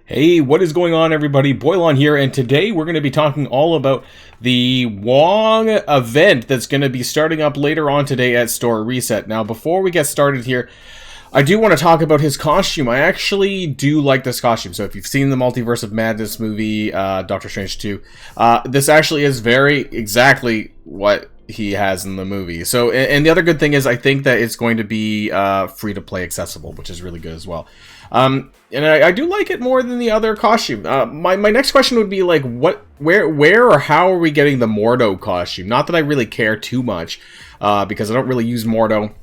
Hey, what is going on, everybody? Boilon here, and today we're going to be talking all about the Wong event that's going to be starting up later on today at Store Reset. Now, before we get started here, I do want to talk about his costume. I actually do like this costume. So if you've seen the Multiverse of Madness movie, Doctor Strange 2, this actually is very exactly what he has in the movie. So, and the other good thing is I think that it's going to be free-to-play accessible, which is really good as well. And I do like it more than the other costume. My next question would be like, where or how are we getting the Mordo costume? Not that I really care too much, because I don't really use Mordo.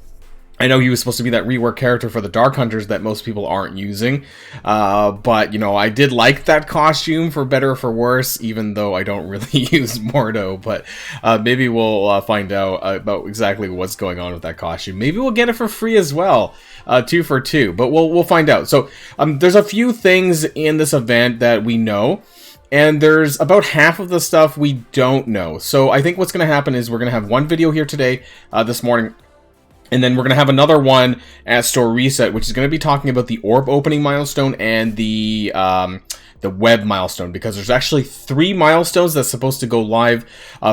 I know he was supposed to be that rework character for the Dark Hunters that most people aren't using, but, you know, I did like that costume for better or for worse, even though I don't really use Mordo, but maybe we'll find out about exactly what's going on with that costume. Maybe we'll get it for free as well, 2 for 2, but we'll find out. So, there's a few things in this event that we know, and there's about half of the stuff we don't know. So I think what's going to happen is we're going to have one video here today, this morning, and then we're going to have another one at Store Reset, which is going to be talking about the orb opening milestone and the web milestone, because there's actually 3 milestones that's supposed to go live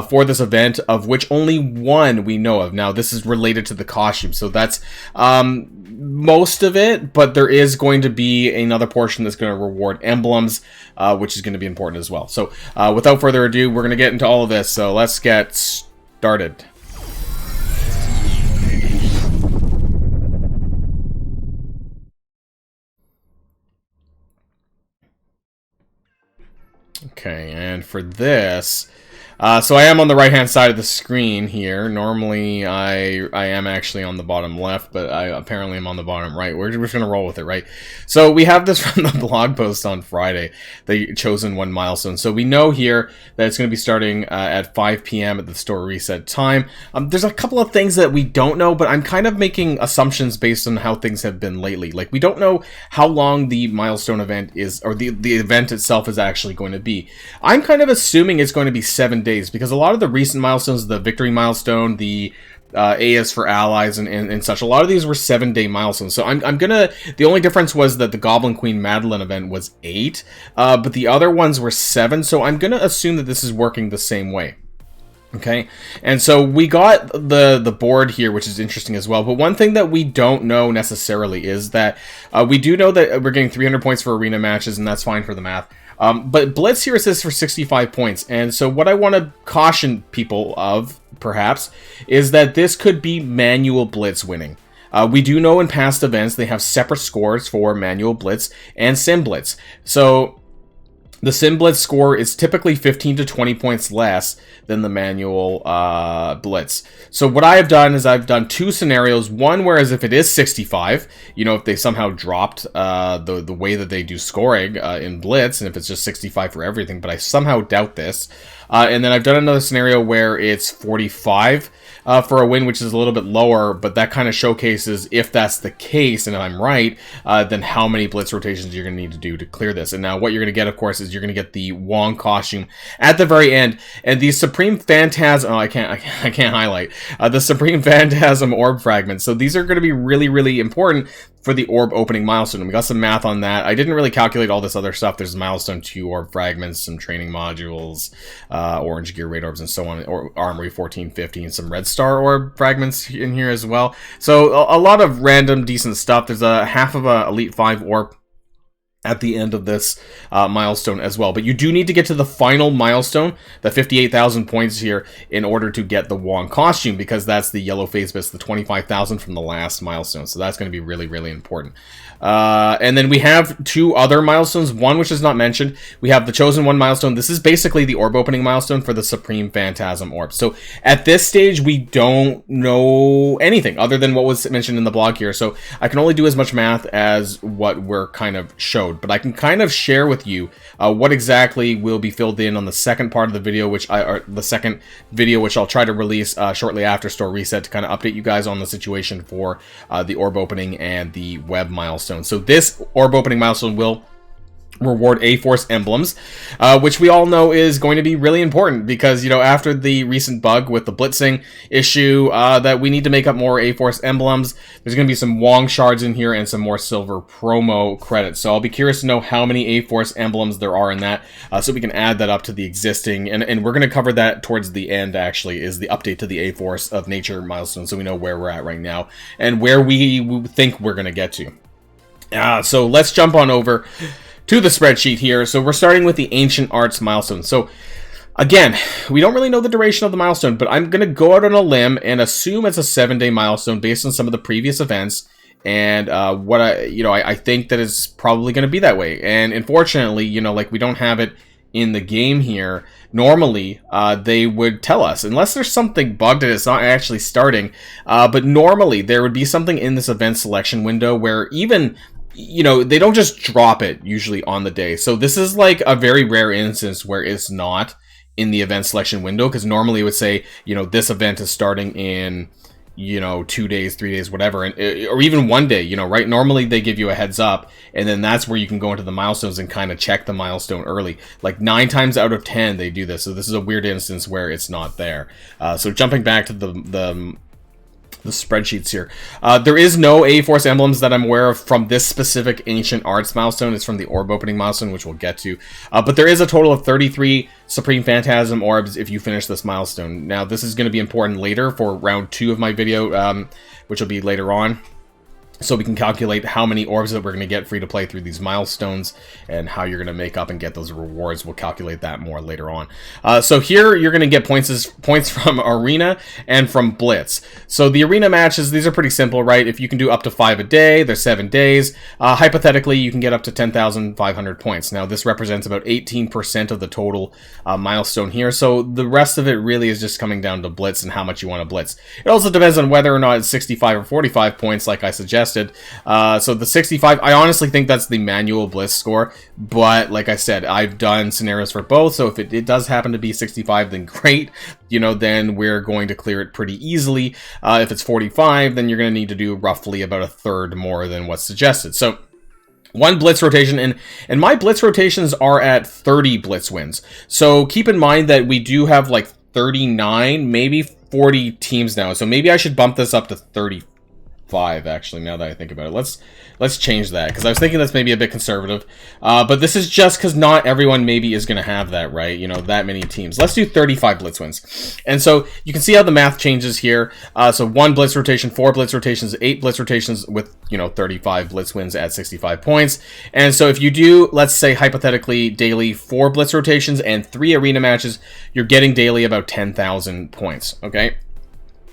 for this event, of which only one we know of. Now, this is related to the costume, so that's most of it, but there is going to be another portion that's going to reward emblems, which is going to be important as well. So, without further ado, we're going to get into all of this, so let's get started. Okay, and for this, so I am on the right-hand side of the screen here. Normally, I am actually on the bottom left, but I apparently am on the bottom right. We're just going to roll with it, right? So we have this from the blog post on Friday, the Chosen One milestone. So we know here that it's going to be starting at 5 p.m. at the Store Reset time. There's a couple of things that we don't know, but I'm kind of making assumptions based on how things have been lately. Like, we don't know how long the milestone event is, or the event itself is actually going to be. I'm kind of assuming it's going to be 7 days, because a lot of the recent milestones, the victory milestone, the A is for allies and such, a lot of these were 7-day milestones. So I'm gonna, the only difference was that the Goblin Queen Madeline event was 8, but the other ones were 7, so I'm gonna assume that this is working the same way. Okay, and so we got the board here, which is interesting as well, but one thing that we don't know necessarily is that we do know that we're getting 300 points for arena matches, and that's fine for the math. But Blitz here says for 65 points, and so what I want to caution people of, perhaps, is that this could be manual Blitz winning. We do know in past events they have separate scores for manual Blitz and Sim Blitz. So the Sim Blitz score is typically 15 to 20 points less than the manual Blitz. So what I have done is I've done 2 scenarios. One, whereas if it is 65, you know, if they somehow dropped the way that they do scoring in Blitz, and if it's just 65 for everything, but I somehow doubt this. And then I've done another scenario where it's 45 for a win, which is a little bit lower, but that kind of showcases, if that's the case, and if I'm right, then how many Blitz rotations you're going to need to do to clear this. And now what you're going to get, of course, is you're going to get the Wong costume at the very end, and the Supreme Phantasm, I can't highlight, the Supreme Phantasm orb fragments. So these are going to be really, really important for the orb opening milestone. We got some math on that. I didn't really calculate all this other stuff. There's milestone 2 orb fragments, some training modules, orange gear raid orbs, and so on, or armory 1450, and some red star orb fragments in here as well. So a lot of random decent stuff. There's a half of a elite 5 orb at the end of this milestone as well. But you do need to get to the final milestone, the 58,000 points here, in order to get the Wong costume, because that's the yellow phase bits, the 25,000 from the last milestone. So that's going to be really, really important. And then we have 2 other milestones, one which is not mentioned. We have the Chosen One milestone. This is basically the orb opening milestone for the Supreme Phantasm orb. So at this stage, we don't know anything other than what was mentioned in the blog here. So I can only do as much math as what we're kind of showed, but I can kind of share with you what exactly will be filled in on the second part of the video, which I'll try to release shortly after Store Reset, to kind of update you guys on the situation for the orb opening and the web milestone. So this orb opening milestone will reward A-Force emblems, which we all know is going to be really important because, you know, after the recent bug with the blitzing issue, that we need to make up more A-Force emblems. There's going to be some Wong shards in here and some more silver promo credits. So I'll be curious to know how many A-Force emblems there are in that, so we can add that up to the existing, and we're going to cover that towards the end, actually, is the update to the A-Force of Nature milestone, so we know where we're at right now and where we think we're going to get to. So let's jump on over to the spreadsheet here. So we're starting with the Ancient Arts milestone. So again, we don't really know the duration of the milestone, but I'm going to go out on a limb and assume it's a 7-day milestone based on some of the previous events. And I think that it's probably going to be that way. And unfortunately, you know, like, we don't have it in the game here. Normally, they would tell us, unless there's something bugged and it's not actually starting. But normally, there would be something in this event selection window where even, you know, they don't just drop it usually on the day. So this is like a very rare instance where it's not in the event selection window, because normally it would say, you know, this event is starting in, you know, 2 days, 3 days, whatever, and or even 1 day, you know, right? Normally they give you a heads up, and then that's where you can go into the milestones and kind of check the milestone early. Like 9 times out of 10 they do this, so this is a weird instance where it's not there. So jumping back to the spreadsheets here. There is no A-Force emblems that I'm aware of from this specific Ancient Arts milestone. It's from the orb opening milestone, which we'll get to. But there is a total of 33 Supreme Phantasm orbs if you finish this milestone. Now, this is going to be important later for round 2 of my video, which will be later on. So we can calculate how many orbs that we're going to get free to play through these milestones and how you're going to make up and get those rewards. We'll calculate that more later on. So here you're going to get points from Arena and from Blitz. So the Arena matches, these are pretty simple, right? If you can do up to 5 a day, there's 7 days. Hypothetically, you can get up to 10,500 points. Now, this represents about 18% of the total milestone here. So the rest of it really is just coming down to Blitz and how much you want to Blitz. It also depends on whether or not it's 65 or 45 points, like I suggested. So the 65, I honestly think that's the manual Blitz score, but like I said, I've done scenarios for both, so if it does happen to be 65, then great, you know, then we're going to clear it pretty easily. If it's 45, then you're going to need to do roughly about a third more than what's suggested. So 1 Blitz rotation, and my Blitz rotations are at 30 Blitz wins. So keep in mind that we do have like 39, maybe 40 teams now, so maybe I should bump this up to 35. Actually, now that I think about it, let's change that, because I was thinking that's maybe a bit conservative, but this is just because not everyone maybe is going to have that, right? You know, that many teams. Let's do 35 Blitz wins, and so you can see how the math changes here. So 1 Blitz rotation, 4 Blitz rotations, 8 Blitz rotations with, you know, 35 Blitz wins at 65 points. And so if you do, let's say hypothetically, daily 4 Blitz rotations and 3 arena matches, you're getting daily about 10,000 points, okay?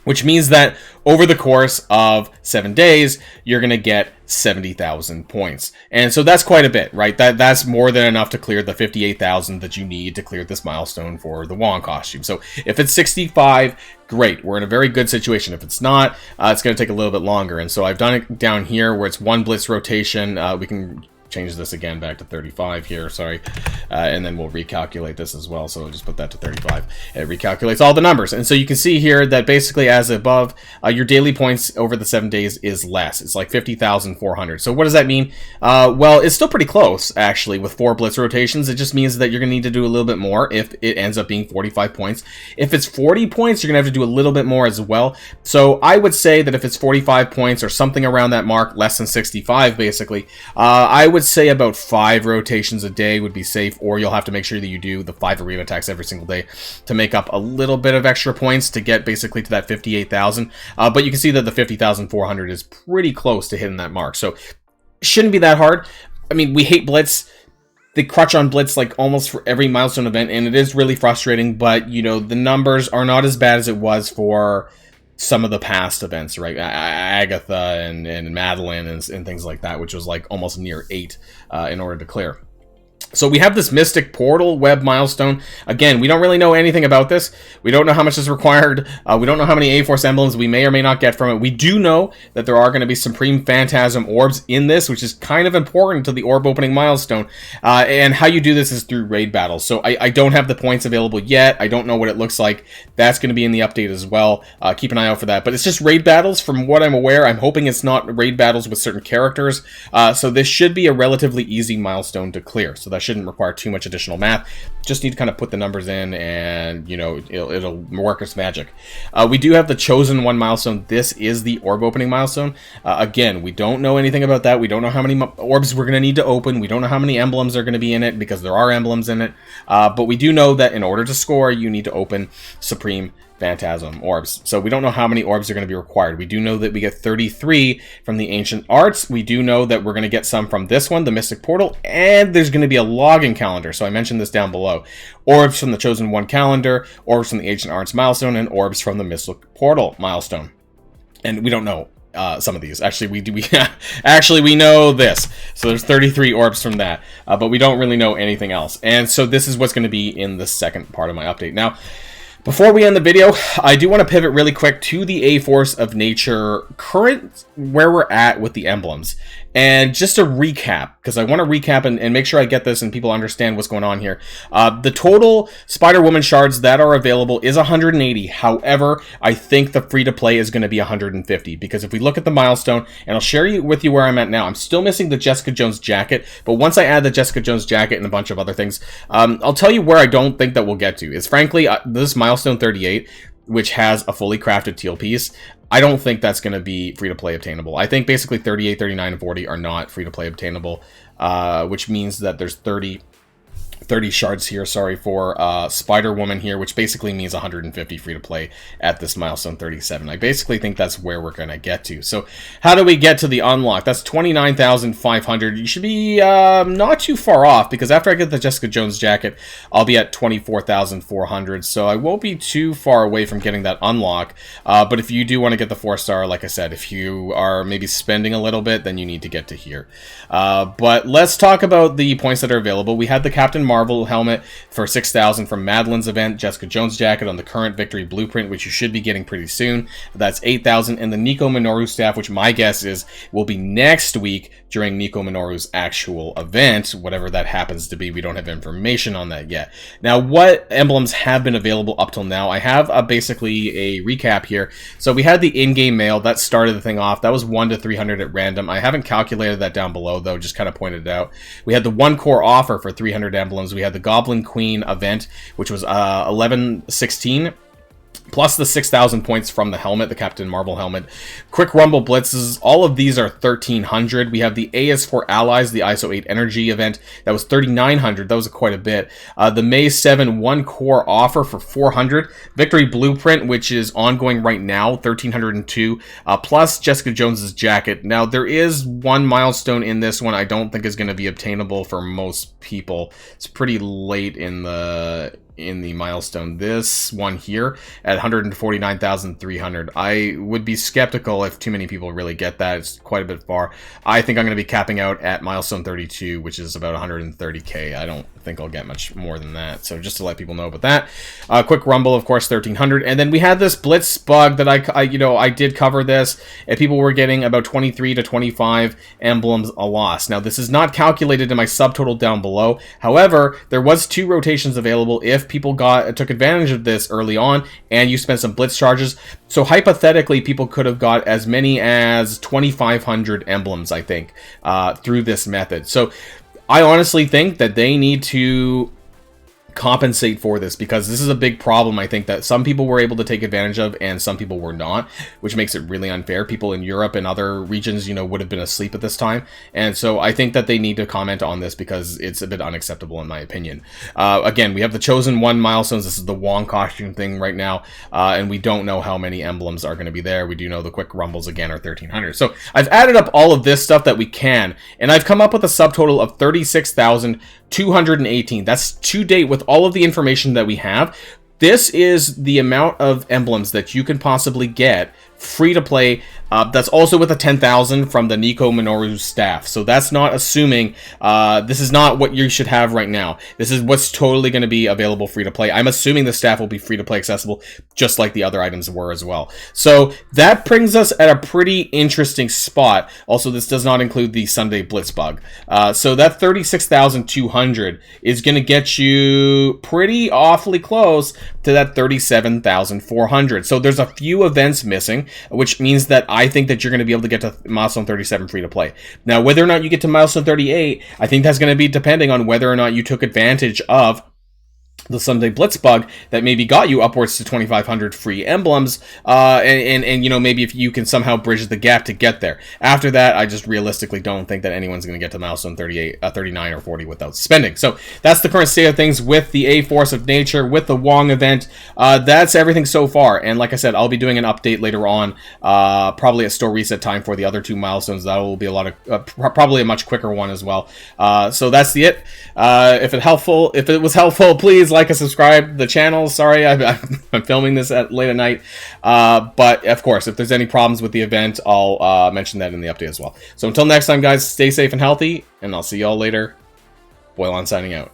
Which means that over the course of 7 days, you're going to get 70,000 points. And so that's quite a bit, right? That's more than enough to clear the 58,000 that you need to clear this milestone for the Wong costume. So if it's 65, great. We're in a very good situation. If it's not, it's going to take a little bit longer. And so I've done it down here where it's 1 Blitz rotation. We can change this again back to 35 here, sorry, and then we'll recalculate this as well, so we'll just put that to 35. It recalculates all the numbers, and so you can see here that basically as above, your daily points over the 7 days is less. It's like 50,400. So what does that mean? Well, it's still pretty close, actually, with 4 Blitz rotations. It just means that you're going to need to do a little bit more if it ends up being 45 points. If it's 40 points, you're going to have to do a little bit more as well. So I would say that if it's 45 points or something around that mark, less than 65, basically, I would say about 5 rotations a day would be safe, or you'll have to make sure that you do the 5 arena attacks every single day to make up a little bit of extra points to get basically to that 58,000. But you can see that the 50,400 is pretty close to hitting that mark, so it shouldn't be that hard. I mean, we hate Blitz. They crutch on Blitz like almost for every milestone event, and it is really frustrating, but you know, the numbers are not as bad as it was for some of the past events, right? Agatha and Madeline and things like that, which was like almost near 8 in order to clear. So we have this Mystic Portal Web milestone. Again, we don't really know anything about this. We don't know how much is required. We don't know how many A-Force emblems we may or may not get from it. We do know that there are going to be Supreme Phantasm orbs in this, which is kind of important to the orb opening milestone. And how you do this is through raid battles. So I don't have the points available yet. I don't know what it looks like. That's going to be in the update as well. Keep an eye out for that. But it's just raid battles from what I'm aware. I'm hoping it's not raid battles with certain characters. So this should be a relatively easy milestone to clear. So that shouldn't require too much additional math. Just need to kind of put the numbers in, and you know, it'll work its magic. We do have the Chosen One milestone. This is the orb opening milestone. Again, we don't know anything about that. We don't know how many orbs we're going to need to open. We don't know how many emblems are going to be in it, because there are emblems in it. But we do know that in order to score, you need to open Supreme Phantasm orbs. So we don't know how many orbs are going to be required. We do know that we get 33 from the Ancient Arts. We do know that we're going to get some from this one, the Mystic Portal, and there's going to be a logging calendar. So I mentioned this down below. Orbs from the Chosen One calendar, orbs from the Ancient Arts milestone, and orbs from the Mystic Portal milestone. And we don't know some of these. Actually, we know this. So there's 33 orbs from that, but we don't really know anything else. And so this is what's going to be in the second part of my update. Now, before we end the video, I do want to pivot really quick to the A-Force of Nature current, where we're at with the emblems. And just to recap, because I want to recap and make sure I get this and people understand what's going on here. The total Spider-Woman shards that are available is 180. However, I think the free-to-play is going to be 150. Because if we look at the milestone, and I'll share with you where I'm at now. I'm still missing the Jessica Jones jacket. But once I add the Jessica Jones jacket and a bunch of other things, I'll tell you where I don't think that we'll get to. Is frankly, this milestone 38, which has a fully crafted teal piece, I don't think that's going to be free-to-play obtainable. I think basically 38, 39, and 40 are not free-to-play obtainable, which means that there's 30 shards here, sorry, for Spider-Woman here, which basically means 150 free-to-play at this milestone 37. I basically think that's where we're going to get to. So how do we get to the unlock? That's 29,500. You should be not too far off, because after I get the Jessica Jones jacket, I'll be at 24,400. So I won't be too far away from getting that unlock. But if you do want to get the 4-star, like I said, if you are maybe spending a little bit, then you need to get to here. But let's talk about the points that are available. We had the Captain Marvel helmet for 6,000 from Madeline's event, Jessica Jones jacket on the current Victory Blueprint, which you should be getting pretty soon. That's 8,000, and the Nico Minoru staff, which my guess is will be next week during Nico Minoru's actual event, whatever that happens to be. We don't have information on that yet. Now, what emblems have been available up till now? I have basically a recap here. So we had the in-game mail that started the thing off. That was 1 to 300 at random. I haven't calculated that down below though, just kind of pointed it out. We had the 1 core offer for 300 emblems. We had the Goblin Queen event, which was 1116, plus the 6,000 points from the helmet, the Captain Marvel helmet. Quick Rumble Blitzes, all of these are 1,300. We have the A is for Allies, the ISO 8 Energy event. That was 3,900. That was quite a bit. The May 7 1-core offer for 400. Victory Blueprint, which is ongoing right now, 1,302. Plus Jessica Jones's jacket. Now, there is one milestone in this one I don't think is going to be obtainable for most people. It's pretty late in the milestone. This one here at 149,300. I would be skeptical if too many people really get that. It's quite a bit far. I think I'm going to be capping out at milestone 32, which is about 130k. I don't think I'll get much more than that. So just to let people know about that. Quick Rumble, of course, 1,300. And then we had this Blitz bug that I did cover this, and people were getting about 23 to 25 emblems a loss. Now, this is not calculated in my subtotal down below. However, there was 2 rotations available if people took advantage of this early on and you spent some blitz charges. So hypothetically, people could have got as many as 2,500 emblems, I think, through this method. So I honestly think that they need to compensate for this, because this is a big problem I think that some people were able to take advantage of and some people were not, which makes it really unfair. People in Europe and other regions, would have been asleep at this time, and so I think that they need to comment on this because it's a bit unacceptable in my opinion. Again, we have the Chosen One milestones. This is the Wong costume thing right now, and we don't know how many emblems are going to be there. We do know the Quick Rumbles again are 1,300. So I've added up all of this stuff that we can, and I've come up with a subtotal of 36,218. That's to date with all of the information that we have. This is the amount of emblems that you can possibly get free to play. That's also with a 10,000 from the Nico Minoru staff. So that's not assuming, this is not what you should have right now. This is what's totally going to be available free to play. I'm assuming the staff will be free to play accessible, just like the other items were as well. So that brings us at a pretty interesting spot. Also, this does not include the Sunday Blitz bug. So that 36,200 is going to get you pretty awfully close to that 37,400. So there's a few events missing, which means that I think that you're going to be able to get to Milestone 37 free to play. Now, whether or not you get to Milestone 38, I think that's going to be depending on whether or not you took advantage of the Sunday Blitz bug that maybe got you upwards to 2,500 free emblems, and you know, maybe if you can somehow bridge the gap to get there. After that, I just realistically don't think that anyone's going to get to Milestone 38, 39, or 40 without spending. So that's the current state of things with the A Force of Nature, with the Wong event. That's everything so far, and like I said, I'll be doing an update later on, probably at store reset time for the other 2 milestones. That will be a lot of, probably a much quicker one as well. So that's it. If it was helpful, please like and subscribe to the channel. Sorry, I'm filming this late at night. But of course, if there's any problems with the event, I'll mention that in the update as well. So until next time, guys, stay safe and healthy, and I'll see y'all later. Boilon signing out.